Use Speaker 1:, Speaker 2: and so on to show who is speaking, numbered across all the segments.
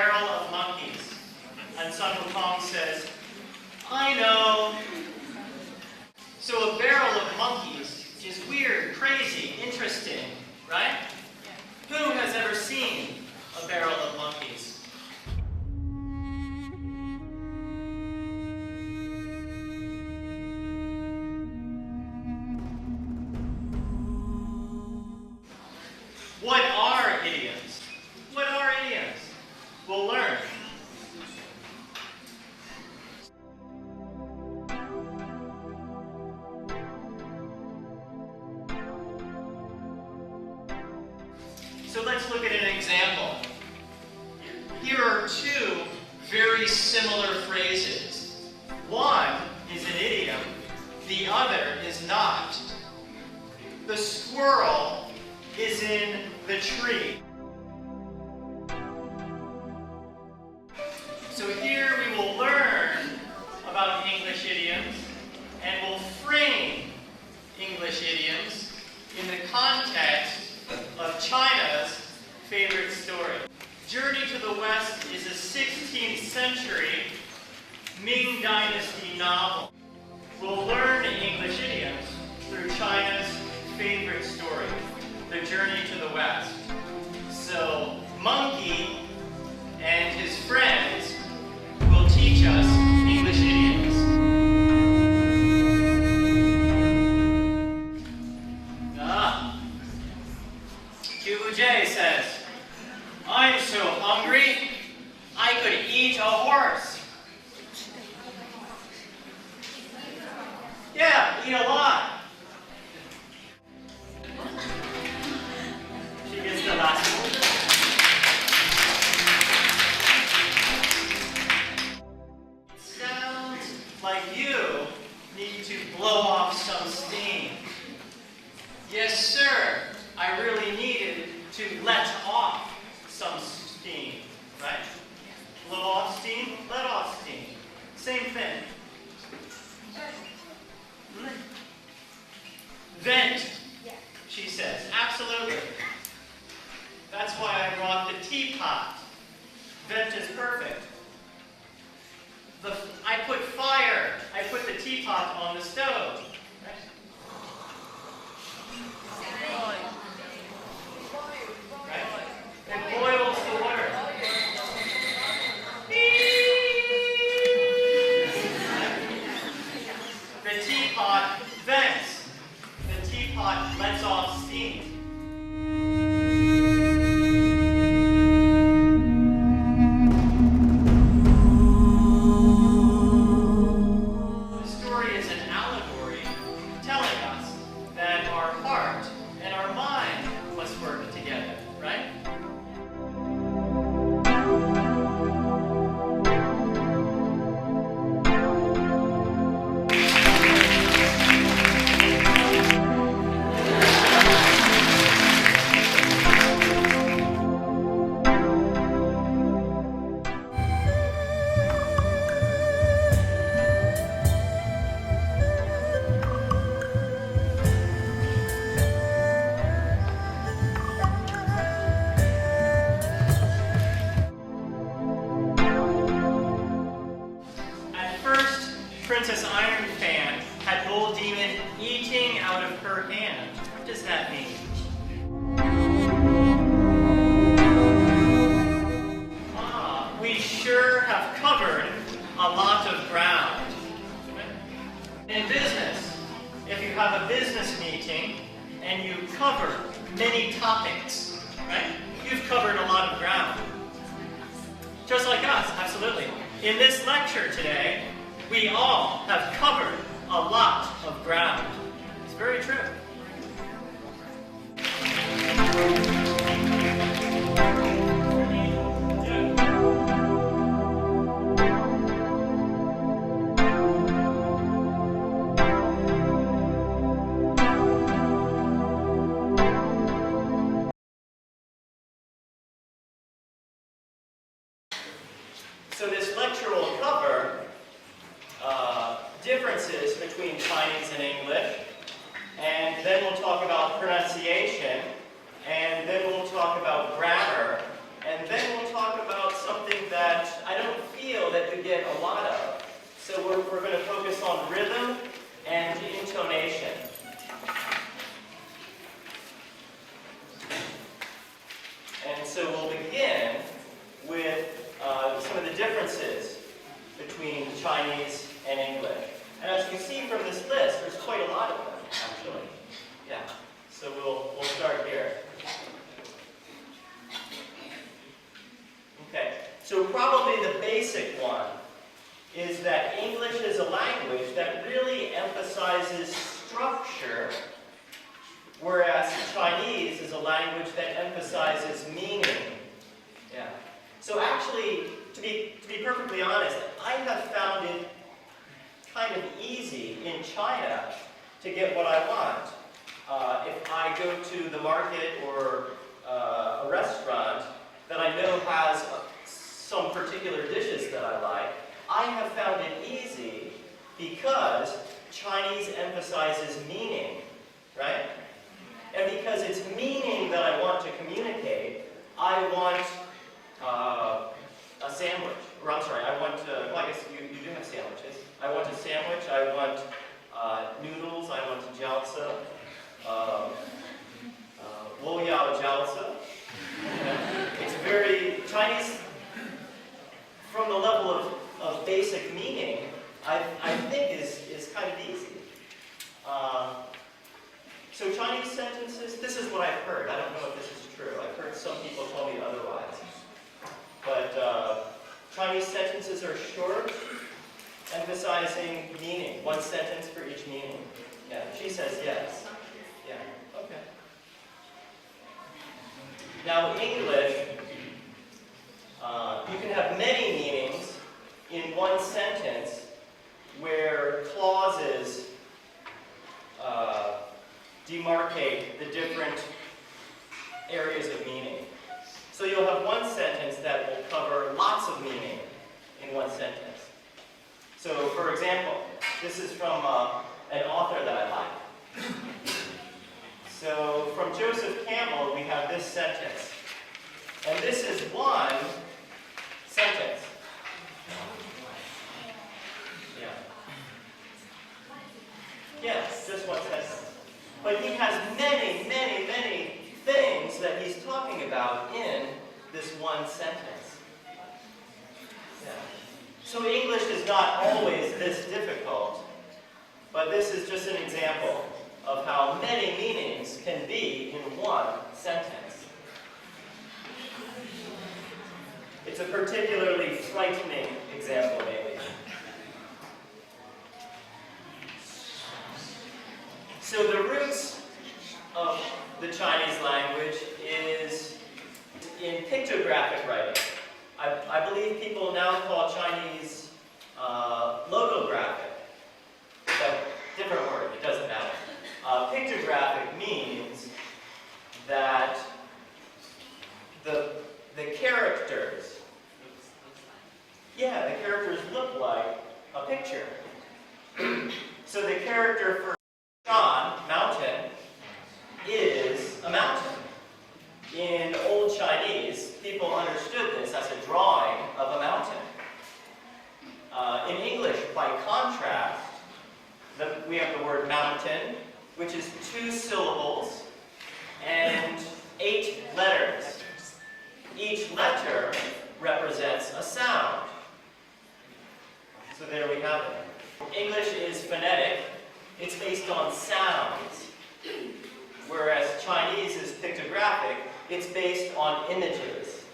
Speaker 1: barrel of monkeys. And Sun Wukong says, I know. So a barrel of monkeys is weird, crazy, interesting, right? Who has ever seen a barrel of monkeys? What are idioms? What are idioms? We'll learn. So let's look at an example. Here are two very similar phrases. One is an idiom, the other is not. The squirrel is in the tree. So here we will learn about English idioms and we'll frame English idioms in the context of China's favorite story. Journey to the West is a 16th century Ming Dynasty novel. We'll learn English idioms through China's favorite story, The Journey to the West. So, Monkey and his friends will teach us English idioms. J says, I'm so hungry, I could eat a horse. Yeah, eat a lot. She gets the last one. It sounds like you need to blow off some steam. Yes, sir, I really needed to let off some steam, right? Blow off steam, let off steam. Same thing. Vent, she says. Absolutely. That's why I brought the teapot. Vent is perfect. I put fire. I put the teapot on the stove. Right? It boils the water. The teapot vents. The teapot lets off steam. The story is an allegory telling us that our heart and our mind must work together, right? Princess Iron Fan had Bull Demon eating out of her hand. What does that mean? We sure have covered a lot of ground. In business, if you have a business meeting and you cover many topics, right? You've covered a lot of ground. Just like us, absolutely. In this lecture today, we all have covered a lot of ground. It's very true. So this lecture will cover differences between Chinese and English, and then we'll talk about pronunciation, and then we'll talk about grammar, and then we'll talk about something
Speaker 2: we're going to focus on rhythm and intonation. And so we'll begin with some of the differences between Chinese and English. And as you see from this list, there's quite a lot of them, actually. Yeah. So we'll start here. Okay. So probably the basic one is that English is a language that really emphasizes structure, whereas Chinese is a language that emphasizes meaning. Yeah. So actually, to be perfectly honest, I have found it kind of easy in China to get what I want. If I go to the market or a restaurant that I know has some particular dishes that I like, I have found it easy because Chinese emphasizes meaning, right? And because it's meaning that I want to communicate, I want a sandwich. Or I'm sorry, I want, well, I guess you do have sandwiches. I want a sandwich, I want noodles, I want jiaozi, wo yao jiaozi. It's very, Chinese, from the level of basic meaning, I think is kind of easy. So Chinese sentences, this is what I've heard. I don't know if this is true. I've heard some people tell me otherwise. But Chinese sentences are short, emphasizing meaning. One sentence for each meaning. Yeah, she says yes. Yeah, okay. Now English, you can have many meanings in one sentence where clauses demarcate the different areas of meaning. So you'll have one sentence that will cover lots of meaning in one sentence. So for example, this is from an author that I like. So from Joseph Campbell, we have this sentence. And this is one sentence. Yeah. Yes, just one sentence. But he has many, many, many things that he's talking about in this one sentence. Yeah. So English is not always this difficult, but this is just an example of how many meanings can be in one sentence. It's a particularly frightening example, maybe. So the roots of the Chinese language is in pictographic writing. I believe people now call Chinese logographic. But different word, it doesn't matter. Pictographic means that the characters, the characters look like a picture. So the character for Shan, mountain, is a mountain. In Old Chinese, people understood this as a drawing of a mountain. In English, by contrast, we have the word mountain, which is 2 syllables and 8 letters. Each letter represents a sound. So there we have it. English is phonetic. It's based on sounds. Whereas Chinese is pictographic. It's based on images.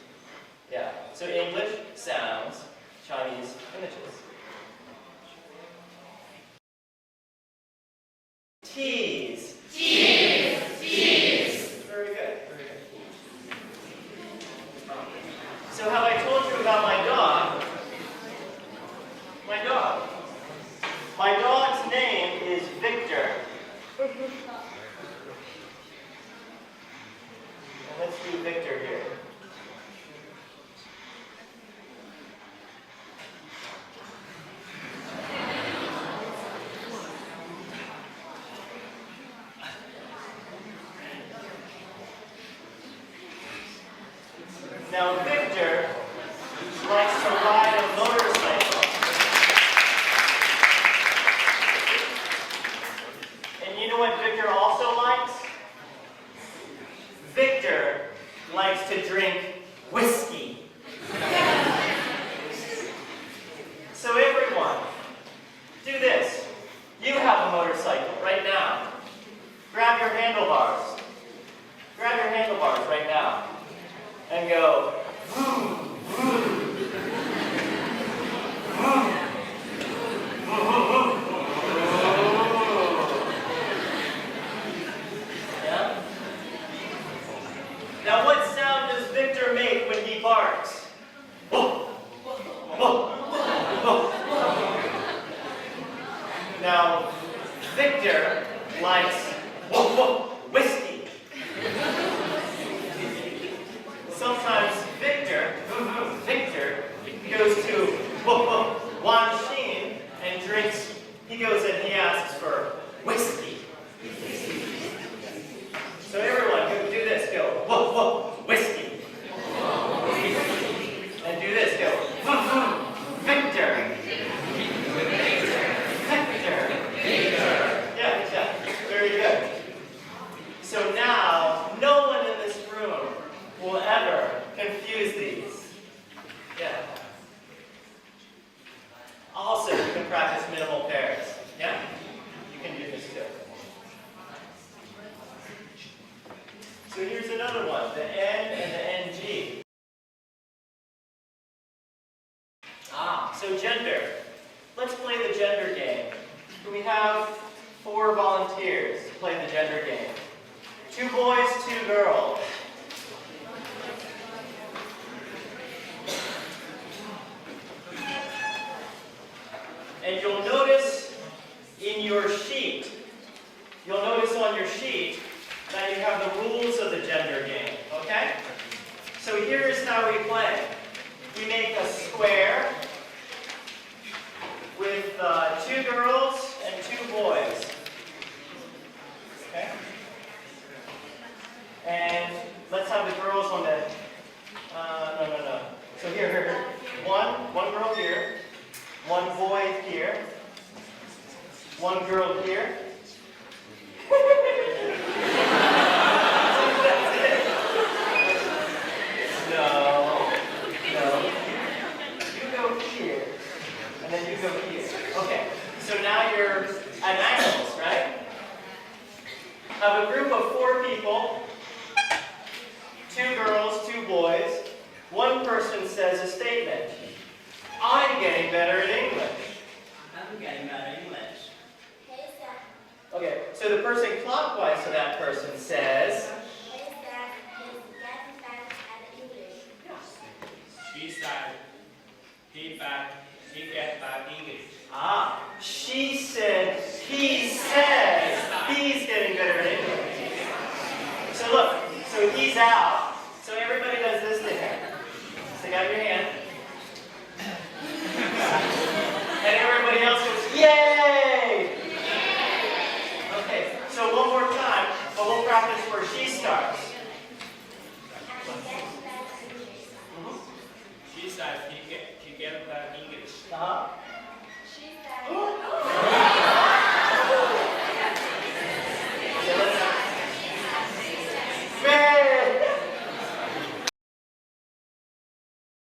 Speaker 2: Yeah. So English, sounds. Chinese, images. T's.
Speaker 3: T's. T's.
Speaker 2: Very good. Very good. So have I told you about my dog? My dog. My dog's name is Victor. And let's do Victor here. Now Victor likes to ride a motorcycle. Victor likes whiskey. Sometimes Victor goes to Wan Xin and drinks. He goes and he asks for whiskey. So everyone, do this. Go whiskey. And do this. Go Victor. Yeah, very good. So now, no one in this room will ever confuse these. Yeah. Also, you can practice minimal pairs. Yeah? You can do this too. So here's another one, the N and the NG. So gender. Let's play the gender game. We have 4 volunteers to play the gender game. 2 boys, 2 girls. And you'll notice in your sheet, on your sheet, that you have the rules of the gender game, okay? So here's how we play. We make a square with 2 girls and 2 boys. Okay? And let's have the girls on the, no. So here. One girl here, 1 boy here, 1 girl here. No. You go here, and then you go here. Okay, so now you're at angles, right? Have a group of 4 people, 2 girls, 2 boys. One person says a statement. I'm getting better at English.
Speaker 4: I'm getting better at English.
Speaker 2: Okay, so the person clockwise to that person says,
Speaker 4: She said, he get back English.
Speaker 2: She said, he says, he's getting better at English. So look, so he's out. So everybody does this to him. Stick out your hand. And everybody else goes, yay! Okay, so one more time, but we'll practice where she starts.
Speaker 4: She said, he get back English.
Speaker 2: Uh-huh.